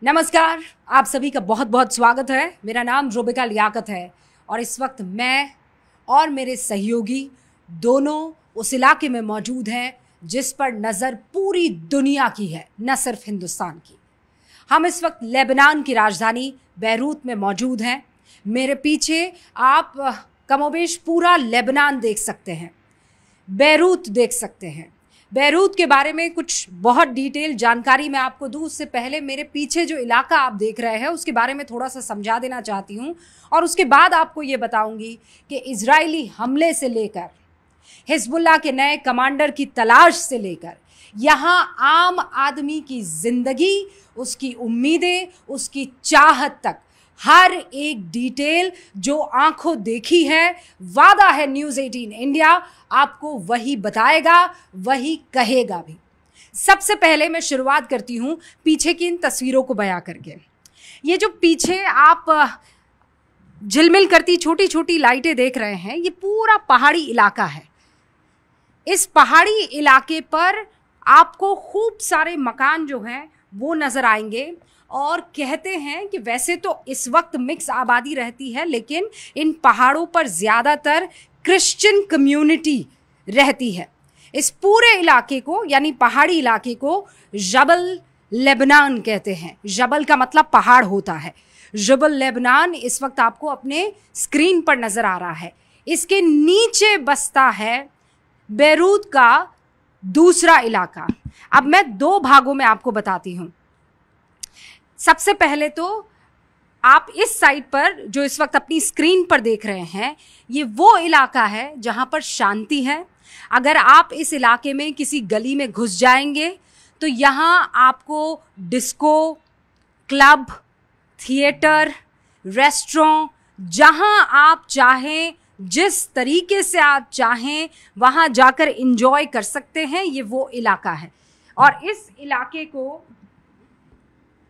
नमस्कार, आप सभी का बहुत बहुत स्वागत है। मेरा नाम रुबिका लियाकत है और इस वक्त मैं और मेरे सहयोगी दोनों उस इलाके में मौजूद हैं जिस पर नज़र पूरी दुनिया की है, न सिर्फ हिंदुस्तान की। हम इस वक्त लेबनान की राजधानी बैरूत में मौजूद हैं। मेरे पीछे आप कमोबेश पूरा लेबनान देख सकते हैं, बैरूत देख सकते हैं। बैरूत के बारे में कुछ बहुत डिटेल जानकारी मैं आपको दूं, उससे पहले मेरे पीछे जो इलाका आप देख रहे हैं उसके बारे में थोड़ा सा समझा देना चाहती हूं और उसके बाद आपको ये बताऊंगी कि इजरायली हमले से लेकर हिजबुल्लाह के नए कमांडर की तलाश से लेकर यहाँ आम आदमी की ज़िंदगी, उसकी उम्मीदें, उसकी चाहत तक हर एक डिटेल जो आंखों देखी है, वादा है न्यूज़ 18 इंडिया आपको वही बताएगा, वही कहेगा भी। सबसे पहले मैं शुरुआत करती हूँ पीछे की इन तस्वीरों को बयां करके। ये जो पीछे आप झिलमिल करती छोटी छोटी लाइटें देख रहे हैं, ये पूरा पहाड़ी इलाका है। इस पहाड़ी इलाके पर आपको खूब सारे मकान जो हैं वो नज़र आएंगे और कहते हैं कि वैसे तो इस वक्त मिक्स आबादी रहती है, लेकिन इन पहाड़ों पर ज़्यादातर क्रिश्चियन कम्युनिटी रहती है। इस पूरे इलाके को यानी पहाड़ी इलाके को जबल लेबनान कहते हैं। जबल का मतलब पहाड़ होता है। जबल लेबनान इस वक्त आपको अपने स्क्रीन पर नज़र आ रहा है। इसके नीचे बसता है बैरूत का दूसरा इलाका। अब मैं दो भागों में आपको बताती हूँ। सबसे पहले तो आप इस साइड पर जो इस वक्त अपनी स्क्रीन पर देख रहे हैं, ये वो इलाका है जहाँ पर शांति है। अगर आप इस इलाके में किसी गली में घुस जाएंगे तो यहाँ आपको डिस्को, क्लब, थिएटर, रेस्टोरेंट, जहाँ आप चाहें, जिस तरीके से आप चाहें वहाँ जाकर एंजॉय कर सकते हैं। ये वो इलाका है और इस इलाके को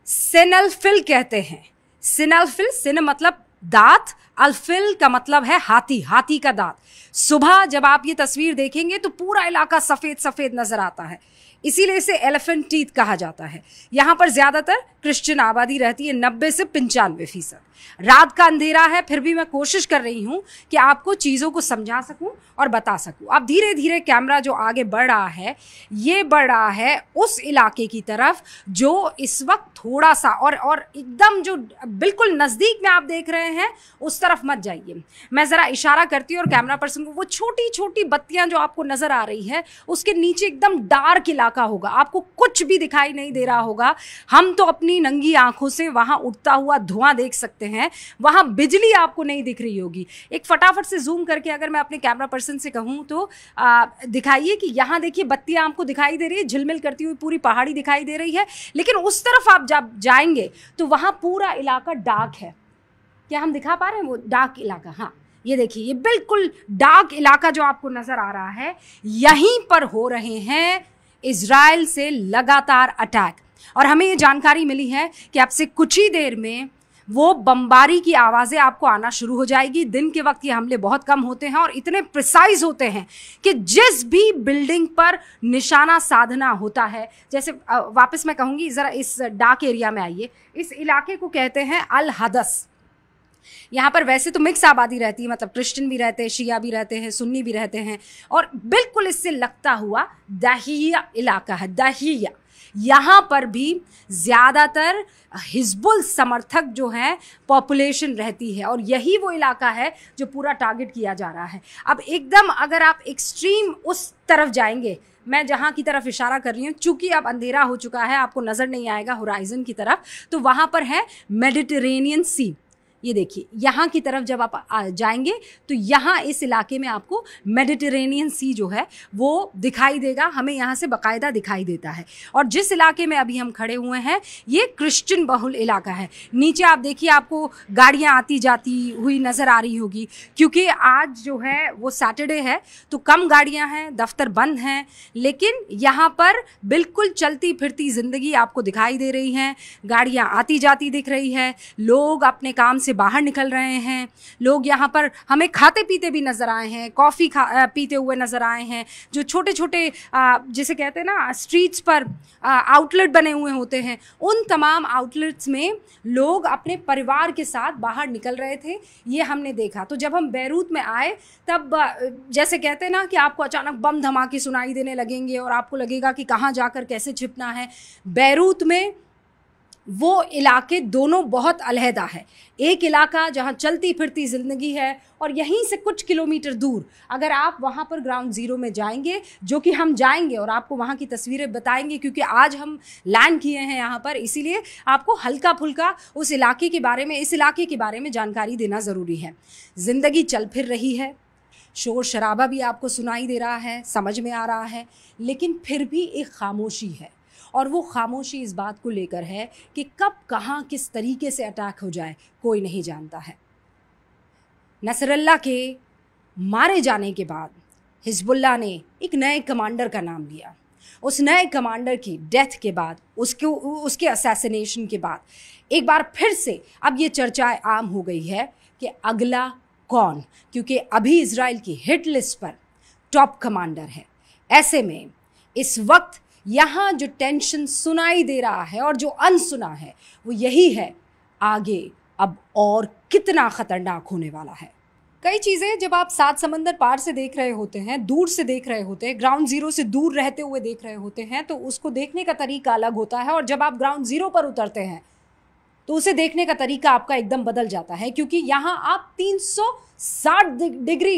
सिनलफिल कहते हैं। सिनलफिल, सिन मतलब दांत, अल्फिल का मतलब है हाथी, हाथी का दांत। सुबह जब आप ये तस्वीर देखेंगे तो पूरा इलाका सफ़ेद सफ़ेद नज़र आता है, इसीलिए इसे एलिफेंट टीथ कहा जाता है। यहाँ पर ज़्यादातर क्रिश्चियन आबादी रहती है, 90 से 95%। रात का अंधेरा है, फिर भी मैं कोशिश कर रही हूँ कि आपको चीज़ों को समझा सकूँ और बता सकूँ। अब धीरे धीरे कैमरा जो आगे बढ़ रहा है, ये बढ़ रहा है उस इलाके की तरफ जो इस वक्त थोड़ा सा और एकदम जो बिल्कुल नज़दीक में आप देख रहे हैं उस तरफ मत जाइए। मैं ज़रा इशारा करती हूँ और कैमरा पर्सन को, वो छोटी छोटी बत्तियाँ जो आपको नज़र आ रही है उसके नीचे एकदम डार्क इलाका होगा, आपको कुछ भी दिखाई नहीं दे रहा होगा। हम तो अपनी नंगी आंखों से वहाँ उठता हुआ धुआं देख सकते हैं, वहाँ बिजली आपको नहीं दिख रही होगी। एक फटाफट से जूम करके अगर मैं अपने कैमरा पर्सन से कहूँ तो दिखाइए कि यहाँ देखिए बत्तियाँ आपको दिखाई दे रही है, झिलमिल करती हुई पूरी पहाड़ी दिखाई दे रही है। लेकिन उस तरफ आप जब जाएंगे तो वहाँ पूरा इलाका डार्क है। क्या हम दिखा पा रहे हैं वो डार्क इलाका? हाँ, ये देखिए, ये बिल्कुल डार्क इलाका जो आपको नज़र आ रहा है, यहीं पर हो रहे हैं इजराइल से लगातार अटैक। और हमें ये जानकारी मिली है कि अब से कुछ ही देर में वो बमबारी की आवाज़ें आपको आना शुरू हो जाएगी। दिन के वक्त ये हमले बहुत कम होते हैं और इतने प्रिसाइज होते हैं कि जिस भी बिल्डिंग पर निशाना साधना होता है, जैसे वापस मैं कहूँगी ज़रा इस डार्क एरिया में आइए। इस इलाके को कहते हैं अल हदस। यहाँ पर वैसे तो मिक्स आबादी रहती है, मतलब क्रिश्चियन भी रहते हैं, शिया भी रहते हैं, सुन्नी भी रहते हैं और बिल्कुल इससे लगता हुआ दाहिया इलाका है। दाहिया, यहाँ पर भी ज़्यादातर हिजबुल समर्थक जो हैं पॉपुलेशन रहती है और यही वो इलाका है जो पूरा टारगेट किया जा रहा है। अब एकदम अगर आप एक्सट्रीम उस तरफ जाएंगे, मैं जहाँ की तरफ इशारा कर रही हूँ, चूँकि अब अंधेरा हो चुका है, आपको नज़र नहीं आएगा होराइज़न की तरफ, तो वहाँ पर है मेडिटेरेनियन सी। ये देखिए, यहाँ की तरफ जब आप जाएंगे तो यहाँ इस इलाके में आपको मेडिटेरेनियन सी जो है वो दिखाई देगा। हमें यहाँ से बाकायदा दिखाई देता है। और जिस इलाके में अभी हम खड़े हुए हैं ये क्रिश्चियन बहुल इलाका है। नीचे आप देखिए, आपको गाड़ियाँ आती जाती हुई नज़र आ रही होगी, क्योंकि आज जो है वो सैटरडे है तो कम गाड़ियाँ हैं, दफ्तर बंद हैं, लेकिन यहाँ पर बिल्कुल चलती फिरती ज़िंदगी आपको दिखाई दे रही है। गाड़ियाँ आती जाती दिख रही है, लोग अपने काम से बाहर निकल रहे हैं। लोग यहाँ पर हमें खाते पीते भी नज़र आए हैं, कॉफ़ी पीते हुए नज़र आए हैं। जो छोटे छोटे जिसे कहते हैं ना स्ट्रीट्स पर आउटलेट बने हुए होते हैं, उन तमाम आउटलेट्स में लोग अपने परिवार के साथ बाहर निकल रहे थे, ये हमने देखा। तो जब हम बैरूत में आए तब जैसे कहते हैं ना कि आपको अचानक बम धमाके सुनाई देने लगेंगे और आपको लगेगा कि कहाँ जाकर कैसे छिपना है। बैरूत में वो इलाके दोनों बहुत अलहदा है। एक इलाका जहाँ चलती फिरती ज़िंदगी है और यहीं से कुछ किलोमीटर दूर अगर आप वहाँ पर ग्राउंड ज़ीरो में जाएंगे, जो कि हम जाएंगे और आपको वहाँ की तस्वीरें बताएंगे, क्योंकि आज हम लैंड किए हैं यहाँ पर, इसीलिए आपको हल्का फुल्का उस इलाके के बारे में, इस इलाके के बारे में जानकारी देना ज़रूरी है। ज़िंदगी चल फिर रही है, शोर शराबा भी आपको सुनाई दे रहा है, समझ में आ रहा है, लेकिन फिर भी एक खामोशी है। और वो खामोशी इस बात को लेकर है कि कब कहाँ किस तरीके से अटैक हो जाए कोई नहीं जानता है। नसरल्ला के मारे जाने के बाद हिजबुल्लाह ने एक नए कमांडर का नाम लिया। उस नए कमांडर की डेथ के बाद, उसके असैसिनेशन के बाद एक बार फिर से अब ये चर्चाएं आम हो गई है कि अगला कौन, क्योंकि अभी इजराइल की हिट लिस्ट पर टॉप कमांडर है। ऐसे में इस वक्त यहाँ जो टेंशन सुनाई दे रहा है और जो अनसुना है वो यही है, आगे अब और कितना ख़तरनाक होने वाला है। कई चीज़ें जब आप सात समंदर पार से देख रहे होते हैं, दूर से देख रहे होते हैं, ग्राउंड ज़ीरो से दूर रहते हुए देख रहे होते हैं, तो उसको देखने का तरीका अलग होता है। और जब आप ग्राउंड ज़ीरो पर उतरते हैं तो उसे देखने का तरीका आपका एकदम बदल जाता है, क्योंकि यहाँ आप 360 डिग्री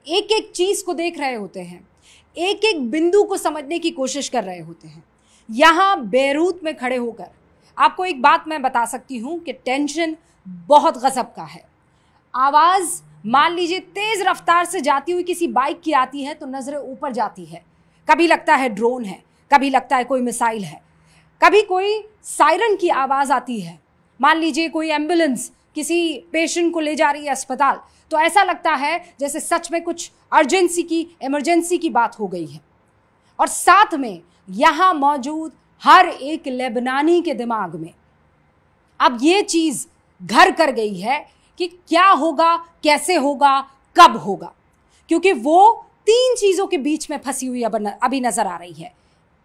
एक एक चीज़ को देख रहे होते हैं, एक एक बिंदु को समझने की कोशिश कर रहे होते हैं। यहाँ बैरूत में खड़े होकर आपको एक बात मैं बता सकती हूँ कि टेंशन बहुत गज़ब का है। आवाज़ मान लीजिए तेज़ रफ्तार से जाती हुई किसी बाइक की आती है तो नज़रें ऊपर जाती है, कभी लगता है ड्रोन है, कभी लगता है कोई मिसाइल है, कभी कोई सायरन की आवाज़ आती है, मान लीजिए कोई एम्बुलेंस किसी पेशेंट को ले जा रही है अस्पताल, तो ऐसा लगता है जैसे सच में कुछ इमरजेंसी की बात हो गई है। और साथ में यहाँ मौजूद हर एक लेबनानी के दिमाग में अब ये चीज़ घर कर गई है कि क्या होगा, कैसे होगा, कब होगा, क्योंकि वो तीन चीज़ों के बीच में फंसी हुई अभी नज़र आ रही है।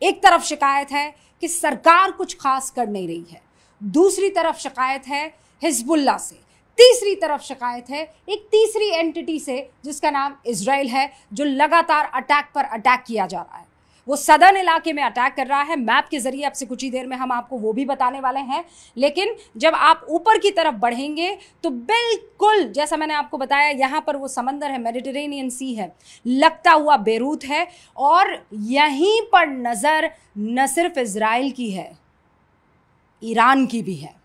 एक तरफ शिकायत है कि सरकार कुछ खास कर नहीं रही है, दूसरी तरफ शिकायत है हिजबुल्लाह से, तीसरी तरफ शिकायत है एक तीसरी एंटिटी से जिसका नाम इजराइल है, जो लगातार अटैक पर अटैक किया जा रहा है। वो सदर्न इलाके में अटैक कर रहा है। मैप के ज़रिए अब से कुछ ही देर में हम आपको वो भी बताने वाले हैं। लेकिन जब आप ऊपर की तरफ बढ़ेंगे तो बिल्कुल जैसा मैंने आपको बताया, यहाँ पर वो समंदर है, मेडिटेरेनियन सी है, लगता हुआ बैरूत है, और यहीं पर नज़र न सिर्फ इजराइल की है, ईरान की भी है,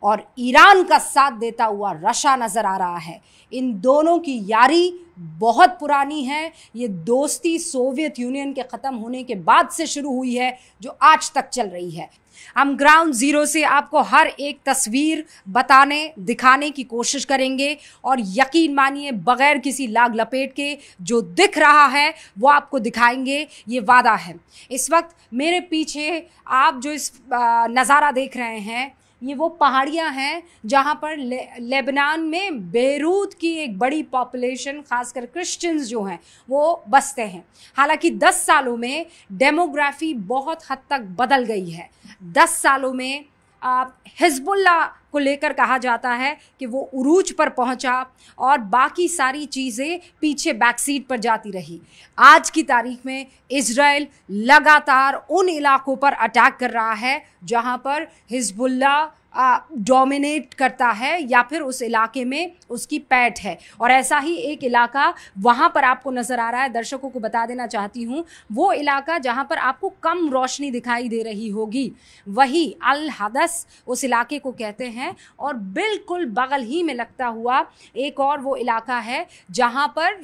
और ईरान का साथ देता हुआ रशिया नज़र आ रहा है। इन दोनों की यारी बहुत पुरानी है। ये दोस्ती सोवियत यूनियन के ख़त्म होने के बाद से शुरू हुई है, जो आज तक चल रही है। हम ग्राउंड ज़ीरो से आपको हर एक तस्वीर बताने, दिखाने की कोशिश करेंगे, और यकीन मानिए बग़ैर किसी लाग लपेट के जो दिख रहा है वो आपको दिखाएंगे, ये वादा है। इस वक्त मेरे पीछे आप जो इस नज़ारा देख रहे हैं, ये वो पहाड़ियाँ हैं जहाँ पर लेबनान में बैरूत की एक बड़ी पॉपुलेशन, खासकर क्रिश्चियंस जो हैं, वो बसते हैं। हालांकि 10 सालों में डेमोग्राफी बहुत हद तक बदल गई है। 10 सालों में हिजबुल्लाह को लेकर कहा जाता है कि वो उरूज पर पहुंचा और बाकी सारी चीज़ें पीछे बैकसीट पर जाती रही। आज की तारीख में इजराइल लगातार उन इलाकों पर अटैक कर रहा है जहां पर हिजबुल्लाह डोमिनेट करता है या फिर उस इलाके में उसकी पैठ है। और ऐसा ही एक इलाका वहाँ पर आपको नज़र आ रहा है। दर्शकों को बता देना चाहती हूँ, वो इलाका जहाँ पर आपको कम रोशनी दिखाई दे रही होगी, वही अल हदस उस इलाके को कहते हैं। और बिल्कुल बगल ही में लगता हुआ एक और वो इलाका है जहाँ पर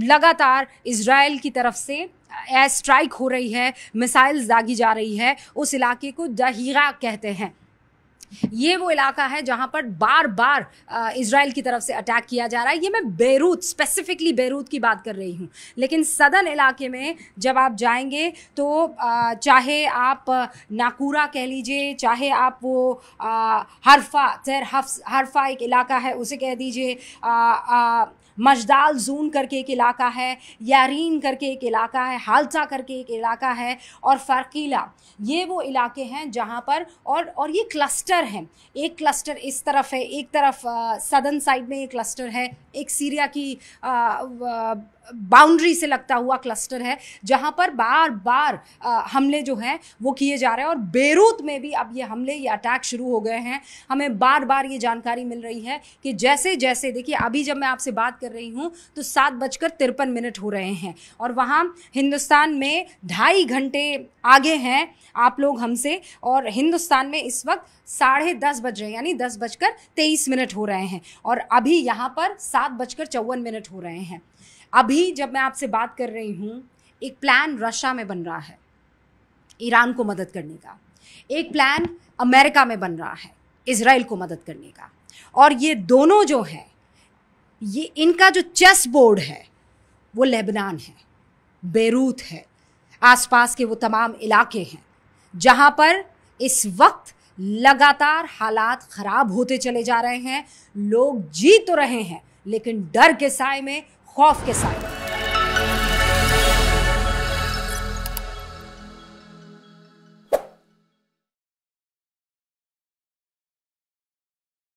लगातार इजराइल की तरफ से एयर स्ट्राइक हो रही है, मिसाइल्स दागी जा रही है। उस इलाके को दहीरा कहते हैं। ये वो इलाका है जहाँ पर बार बार इज़राइल की तरफ से अटैक किया जा रहा है। ये मैं बेरूत, स्पेसिफिकली बेरूत की बात कर रही हूँ। लेकिन सदर्न इलाके में जब आप जाएंगे तो चाहे आप नाकूरा कह लीजिए, चाहे आप वो हरफा एक इलाका है उसे कह दीजिए, मजदाल जून करके एक इलाका है, यारीन करके एक इलाका है, हालसा करके एक इलाका है, और फ़रकीला, ये वो इलाके हैं जहाँ पर और ये क्लस्टर हैं। एक क्लस्टर इस तरफ है, एक तरफ सदर्न साइड में एक क्लस्टर है, एक सीरिया की बाउंड्री से लगता हुआ क्लस्टर है जहाँ पर बार बार हमले जो हैं वो किए जा रहे हैं। और बेरूत में भी अब ये हमले, ये अटैक शुरू हो गए हैं। हमें बार बार ये जानकारी मिल रही है कि जैसे जैसे, देखिए अभी जब मैं आपसे बात कर रही हूँ तो 7:53 हो रहे हैं और वहाँ हिंदुस्तान में 2.5 घंटे आगे हैं आप लोग हमसे, और हिंदुस्तान में इस वक्त 10:30 बज रहे हैं, यानी 10:23 हो रहे हैं, और अभी यहाँ पर 7:54 हो रहे हैं। अभी जब मैं आपसे बात कर रही हूँ, एक प्लान रशिया में बन रहा है ईरान को मदद करने का, एक प्लान अमेरिका में बन रहा है इज़राइल को मदद करने का, और ये दोनों जो हैं, ये इनका जो चेस बोर्ड है वो लेबनान है, बेरूत है, आसपास के वो तमाम इलाके हैं जहाँ पर इस वक्त लगातार हालात ख़राब होते चले जा रहे हैं। लोग जी तो रहे हैं लेकिन डर के साए में, खौफ के साए में।